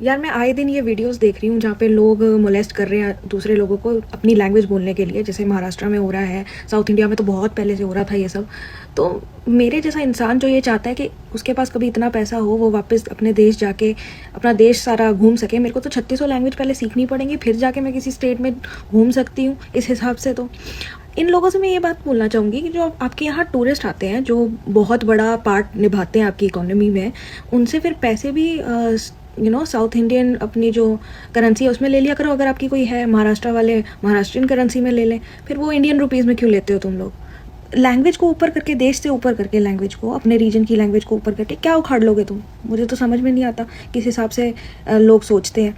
यार मैं आए दिन ये वीडियोस देख रही हूँ जहाँ पे लोग मोलेस्ट कर रहे हैं दूसरे लोगों को अपनी लैंग्वेज बोलने के लिए, जैसे महाराष्ट्र में हो रहा है, साउथ इंडिया में तो बहुत पहले से हो रहा था ये सब। तो मेरे जैसा इंसान जो ये चाहता है कि उसके पास कभी इतना पैसा हो वो वापस अपने देश जाके अपना देश सारा घूम सके, मेरे को तो 3600 लैंग्वेज पहले सीखनी पड़ेंगी, फिर जाके मैं किसी स्टेट में घूम सकती हूँ इस हिसाब से। तो इन लोगों से मैं ये बात बोलना चाहूँगी कि जो आपके यहाँ टूरिस्ट आते हैं, जो बहुत बड़ा पार्ट निभाते हैं आपकी इकोनॉमी में, उनसे फिर पैसे भी साउथ इंडियन अपनी जो करेंसी है उसमें ले लिया करो। अगर आपकी कोई है महाराष्ट्र वाले महाराष्ट्रियन करेंसी में ले लें, फिर वो इंडियन रुपीज़ में क्यों लेते हो तुम लोग? लैंग्वेज को ऊपर करके, देश से ऊपर करके लैंग्वेज को, अपने रीजन की लैंग्वेज को ऊपर करके क्या उखाड़ लोगे तुम? मुझे तो समझ में नहीं आता किस हिसाब से लोग सोचते हैं।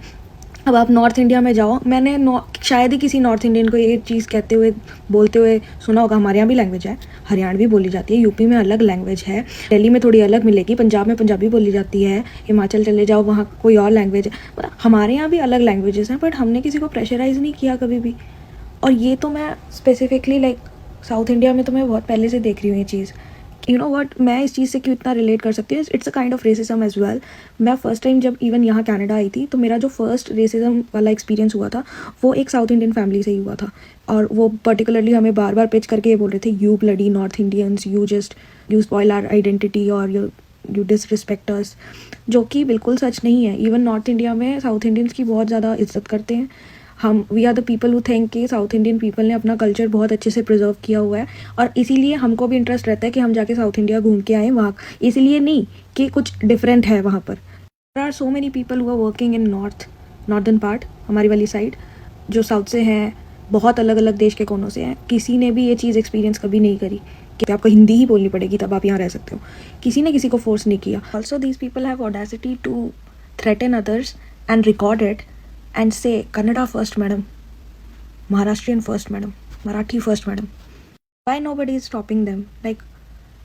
अब आप नॉर्थ इंडिया में जाओ, मैंने शायद ही किसी नॉर्थ इंडियन को ये चीज़ कहते हुए बोलते हुए सुना होगा, हमारे यहाँ भी लैंग्वेज है, हरियाणवी बोली जाती है, यूपी में अलग लैंग्वेज है, दिल्ली में थोड़ी अलग मिलेगी, पंजाब में पंजाबी बोली जाती है, हिमाचल चले जाओ वहाँ कोई और लैंग्वेज है। मतलब हमारे यहाँ भी अलग लैंग्वेजेस हैं, बट हमने किसी को प्रेशराइज़ नहीं किया कभी भी। और ये तो मैं स्पेसिफिकली लाइक साउथ इंडिया में तो मैं बहुत पहले से देख रही हूँ ये चीज़। यू नो व्हाट, मैं इस चीज़ से क्यों इतना रिलेट कर सकती हूँ, it's a kind of racism as well. मैं फर्स्ट टाइम जब इवन यहाँ कनाडा आई थी, तो मेरा जो फर्स्ट रेसिज्म वाला एक्सपीरियंस हुआ था वो एक साउथ इंडियन फैमिली से ही हुआ था। और वो पर्टिकुलरली हमें बार बार पिच करके ये बोल रहे थे, you bloody North Indians, you spoil our identity और यू डिसरिस्पेक्ट अस, जो कि बिल्कुल सच नहीं है। इवन नॉर्थ इंडिया में साउथ इंडियंस की बहुत ज़्यादा इज्जत करते हैं। हम we are the people who think कि साउथ इंडियन पीपल ने अपना कल्चर बहुत अच्छे से प्रिजर्व किया हुआ है, और इसीलिए हमको भी इंटरेस्ट रहता है कि हम जाके साउथ इंडिया घूम के आएँ वहाँ। इसलिए नहीं कि कुछ डिफरेंट है वहाँ पर। There are so many people who are working in northern part, हमारी वाली साइड, जो साउथ से हैं, बहुत अलग अलग देश के कोनों से हैं। किसी ने भी ये चीज़ एक्सपीरियंस कभी नहीं करी कि आपको हिंदी ही बोलनी पड़ेगी तब आप यहाँ रह सकते हो। किसी ने किसी को फोर्स नहीं किया। Also these people have audacity to threaten others and record it and say Kannada first madam, Maharashtrian first madam, Marathi first madam. Why nobody is stopping them? Like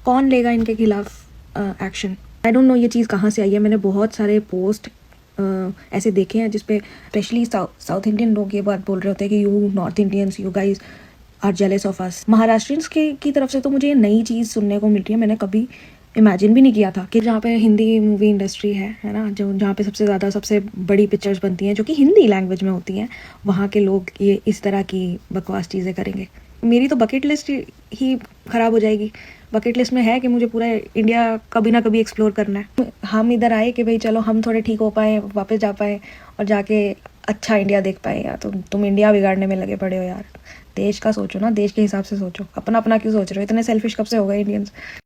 कौन लेगा इनके खिलाफ एक्शन? आई डोंट नो ये चीज़ कहाँ से आई है। मैंने बहुत सारे पोस्ट ऐसे देखे हैं जिसपे स्पेशली साउथ इंडियन लोग ये बात बोल रहे होते हैं कि you North Indians, you guys are jealous of us. Maharashtrians की तरफ से तो मुझे ये नई चीज़ सुनने को मिल रही है। मैंने कभी इमेजिन भी नहीं किया था कि जहाँ पे हिंदी मूवी इंडस्ट्री है ना, जो जहाँ पे सबसे बड़ी पिक्चर्स बनती हैं जो कि हिंदी लैंग्वेज में होती हैं, वहाँ के लोग ये इस तरह की बकवास चीज़ें करेंगे। मेरी तो बकेट लिस्ट ही ख़राब हो जाएगी। बकेट लिस्ट में है कि मुझे पूरा इंडिया कभी ना कभी एक्सप्लोर करना है। हम इधर आए कि भाई चलो हम थोड़े ठीक हो पाए, वापस जा पाए और जाके अच्छा इंडिया देख पाए। यार तुम इंडिया बिगाड़ने में लगे पड़े हो यार। देश का सोचो ना, देश के हिसाब से सोचो, अपना अपना क्यों सोच रहे हो? इतने सेल्फिश कब से हो गए इंडियंस?